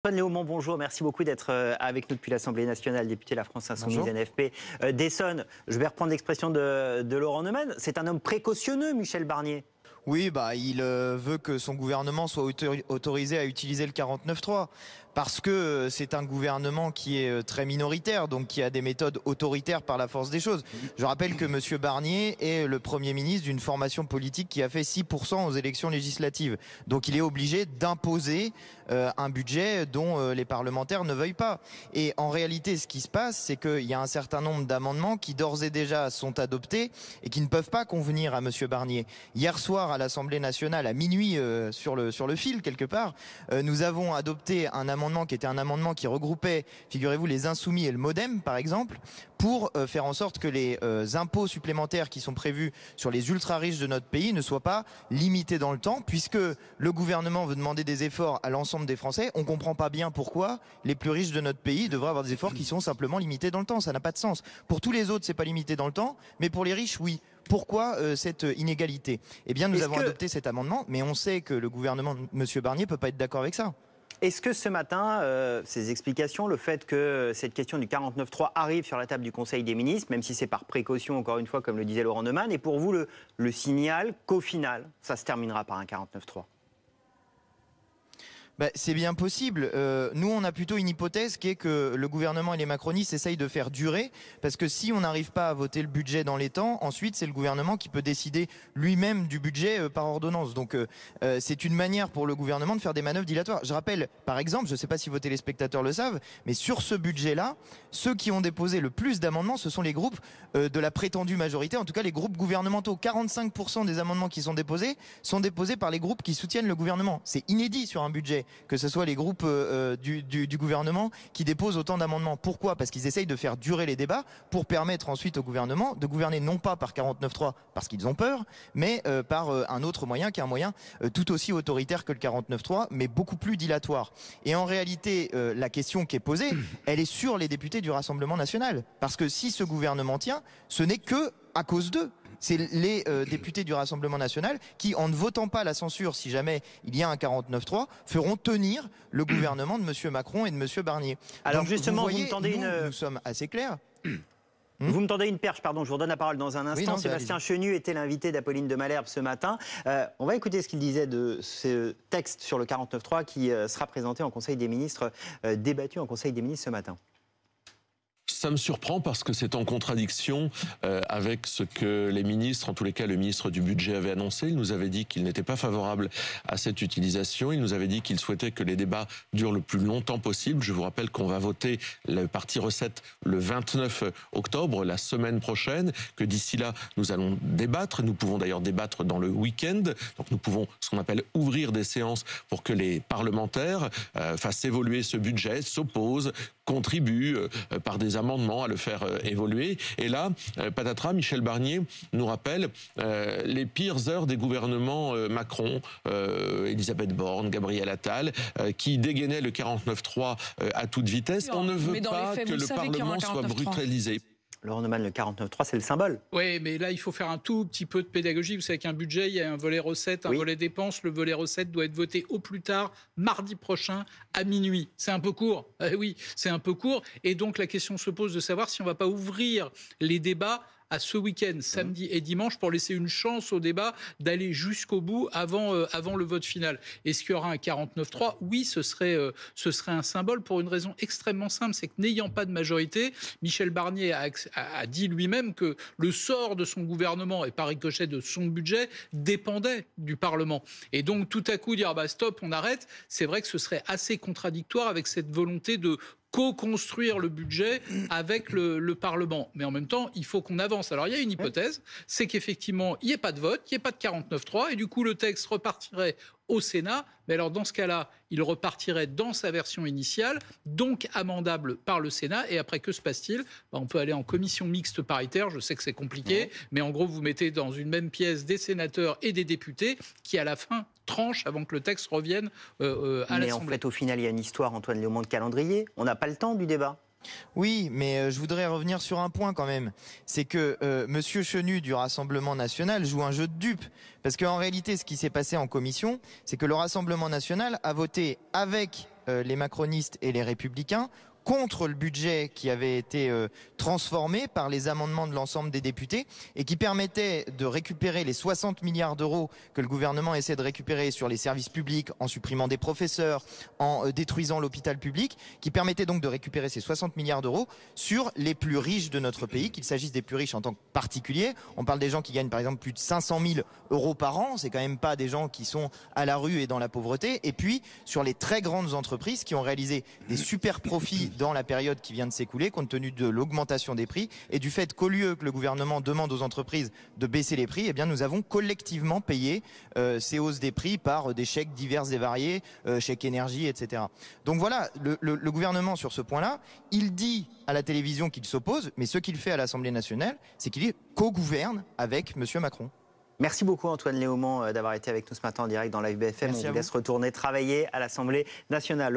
Antoine Léaumont, bonjour, merci beaucoup d'être avec nous depuis l'Assemblée nationale, député La France Insoumise NFP d'Essonne. Je vais reprendre l'expression de Laurent Neumann, c'est un homme précautionneux, Michel Barnier. Oui, il veut que son gouvernement soit autorisé à utiliser le 49.3 parce que c'est un gouvernement qui est très minoritaire, donc qui a des méthodes autoritaires par la force des choses. Je rappelle que M. Barnier est le Premier ministre d'une formation politique qui a fait 6% aux élections législatives. Donc il est obligé d'imposer un budget dont les parlementaires ne veuillent pas. Et en réalité, ce qui se passe, c'est qu'il y a un certain nombre d'amendements qui d'ores et déjà sont adoptés et qui ne peuvent pas convenir à M. Barnier. Hier soir, à l'Assemblée nationale, à minuit, sur le fil quelque part, nous avons adopté un amendement qui était un amendement qui regroupait, figurez-vous, les Insoumis et le MoDem, par exemple, pour faire en sorte que les impôts supplémentaires qui sont prévus sur les ultra-riches de notre pays ne soient pas limités dans le temps, puisque le gouvernement veut demander des efforts à l'ensemble des Français. On ne comprend pas bien pourquoi les plus riches de notre pays devraient avoir des efforts qui sont simplement limités dans le temps. Ça n'a pas de sens. Pour tous les autres, c'est pas limité dans le temps, mais pour les riches, oui. Pourquoi cette inégalité? Eh bien, nous avons adopté cet amendement, mais on sait que le gouvernement de M. Barnier ne peut pas être d'accord avec ça. Est-ce que ce matin, ces explications, le fait que cette question du 49.3 arrive sur la table du Conseil des ministres, même si c'est par précaution, encore une fois, comme le disait Laurent Neumann, est pour vous le signal qu'au final, ça se terminera par un 49.3? C'est bien possible. Nous, on a plutôt une hypothèse qui est que le gouvernement et les macronistes essayent de faire durer, parce que si on n'arrive pas à voter le budget dans les temps, ensuite c'est le gouvernement qui peut décider lui-même du budget par ordonnance. Donc c'est une manière pour le gouvernement de faire des manœuvres dilatoires. Je rappelle, par exemple, je ne sais pas si vos téléspectateurs le savent, mais sur ce budget-là, ceux qui ont déposé le plus d'amendements, ce sont les groupes de la prétendue majorité, en tout cas les groupes gouvernementaux. 45% des amendements qui sont déposés par les groupes qui soutiennent le gouvernement. C'est inédit sur un budget que ce soit les groupes du gouvernement qui déposent autant d'amendements. Pourquoi? Parce qu'ils essayent de faire durer les débats pour permettre ensuite au gouvernement de gouverner non pas par 49.3 parce qu'ils ont peur, mais par un autre moyen qui est un moyen tout aussi autoritaire que le 49.3, mais beaucoup plus dilatoire. Et en réalité, la question qui est posée, elle est sur les députés du Rassemblement national. Parce que si ce gouvernement tient, ce n'est que à cause d'eux. C'est les députés du Rassemblement national qui, en ne votant pas la censure, si jamais il y a un 49.3, feront tenir le gouvernement de M. Macron et de M. Barnier. Alors donc, justement, vous voyez, nous sommes assez clairs. Vous me tendez une perche, pardon, je vous redonne la parole dans un instant. Oui, non, Sébastien Chenu était l'invité d'Apolline de Malherbe ce matin. On va écouter ce qu'il disait de ce texte sur le 49.3 qui sera présenté en Conseil des ministres, débattu en Conseil des ministres ce matin. Ça me surprend parce que c'est en contradiction avec ce que les ministres, en tous les cas le ministre du Budget avait annoncé. Il nous avait dit qu'il n'était pas favorable à cette utilisation. Il nous avait dit qu'il souhaitait que les débats durent le plus longtemps possible. Je vous rappelle qu'on va voter la partie recette le 29 octobre, la semaine prochaine, que d'ici là, nous allons débattre. Nous pouvons d'ailleurs débattre dans le week-end. Donc nous pouvons, ce qu'on appelle, ouvrir des séances pour que les parlementaires fassent évoluer ce budget, s'opposent, contribuent par des amendements à le faire évoluer. Et là, patatras, Michel Barnier nous rappelle les pires heures des gouvernements Macron, Elisabeth Borne, Gabriel Attal, qui dégainaient le 49.3 à toute vitesse. On ne veut pas que le Parlement soit brutalisé. Laurent Neumann, le 49.3, c'est le symbole. Oui, mais là, il faut faire un tout petit peu de pédagogie. Vous savez qu'un budget, il y a un volet recettes, un volet dépenses. Le volet recettes doit être voté au plus tard mardi prochain à minuit. C'est un peu court. Oui, c'est un peu court. Et donc, la question se pose de savoir si on ne va pas ouvrir les débats à ce week-end, samedi et dimanche, pour laisser une chance au débat d'aller jusqu'au bout avant le vote final. Est-ce qu'il y aura un 49.3? Oui, ce serait un symbole pour une raison extrêmement simple, c'est que n'ayant pas de majorité, Michel Barnier a dit lui-même que le sort de son gouvernement et par ricochet de son budget dépendait du Parlement. Et donc tout à coup dire stop, on arrête, c'est vrai que ce serait assez contradictoire avec cette volonté de co-construire le budget avec le Parlement. Mais en même temps, il faut qu'on avance. Alors, il y a une hypothèse, c'est qu'effectivement, il n'y ait pas de vote, il n'y ait pas de 49.3, et du coup, le texte repartirait au Sénat. Mais alors, dans ce cas-là, il repartirait dans sa version initiale, donc amendable par le Sénat. Et après, que se passe-t-il? On peut aller en commission mixte paritaire. Je sais que c'est compliqué, mais en gros, vous mettez dans une même pièce des sénateurs et des députés qui, à la fin, tranchent avant que le texte revienne à l'Assemblée. Mais en fait, au final, il y a une histoire, Antoine Léaumont, de calendrier. On n'a pas le temps du débat. Oui, mais je voudrais revenir sur un point quand même. C'est que Monsieur Chenu du Rassemblement National joue un jeu de dupes. Parce qu'en réalité, ce qui s'est passé en commission, c'est que le Rassemblement National a voté avec les macronistes et les républicains contre le budget qui avait été transformé par les amendements de l'ensemble des députés et qui permettait de récupérer les 60 milliards d'euros que le gouvernement essaie de récupérer sur les services publics en supprimant des professeurs, en détruisant l'hôpital public, qui permettait donc de récupérer ces 60 milliards d'euros sur les plus riches de notre pays, qu'il s'agisse des plus riches en tant que particuliers. On parle des gens qui gagnent par exemple plus de 500 000 euros par an, c'est quand même pas des gens qui sont à la rue et dans la pauvreté. Et puis sur les très grandes entreprises qui ont réalisé des super profits dans la période qui vient de s'écouler, compte tenu de l'augmentation des prix et du fait qu'au lieu que le gouvernement demande aux entreprises de baisser les prix, eh bien nous avons collectivement payé ces hausses des prix par des chèques divers et variés, chèques énergie, etc. Donc voilà, le gouvernement sur ce point-là, il dit à la télévision qu'il s'oppose, mais ce qu'il fait à l'Assemblée nationale, c'est qu'il co-gouverne avec M. Macron. Merci beaucoup Antoine Léaumont d'avoir été avec nous ce matin en direct dans Live BFM. On vous laisse retourner travailler à l'Assemblée nationale.